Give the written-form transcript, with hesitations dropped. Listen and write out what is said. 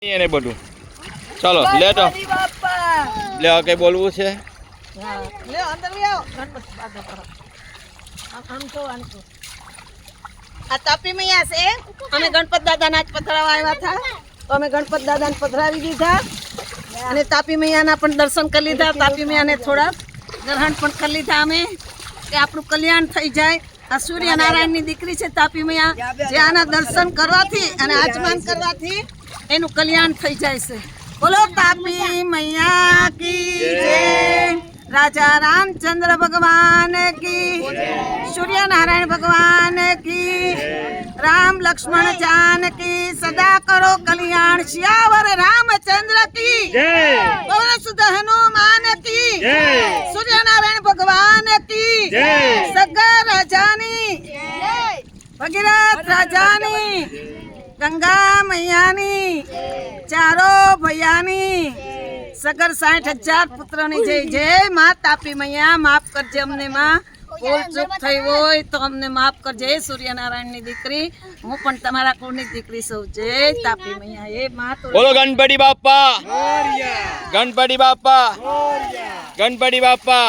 એને બધું ચાલો લે તો લે કઈ બોલવું છે આ તાપી મૈયા છે અમે ગણપત દાદા ના પધરાવા આવ્યા હતા તો અમે ગણપત દાદા ને પધરાવી દીધા અને તાપી મૈયાના પણ દર્શન કરી લીધા તાપી મૈયાને થોડા ગ્રહણ પણ કરી લીધા અમે કે આપણું કલ્યાણ થઈ જાય આ સૂર્યનારાયણ ની દીકરી છે તાપી મૈયા જે આના દર્શન કરવાથી અને આજમાન કરવાથી એનું કલ્યાણ થઈ જાય છે બોલો તાપી મૈયા કી જય राजा रामचंद्र भगवान की सूर्यनारायण भगवान की राम लक्ष्मण जानकी सदा करो कल्याण सियावर रामचंद्र की पवन हनुमान की सूर्यनारायण भगवान की सगर राजानी भगीरथ राजानी गंगा मैयानी चारो भैयानी सगर 60,000 पुत्रों जय जय माँ तापी मैया माफ करजे अमने माँ बोल चूक थई होय तो अमने माफ करजे सूर्यनारायण नी दीकरी हूँ पण तमारा कुळनी दीकरी सौ जय तापी मैया ए माँ तो बोलो गणपति बाप्पा गणपति बाप्पा गणपति बाप्पा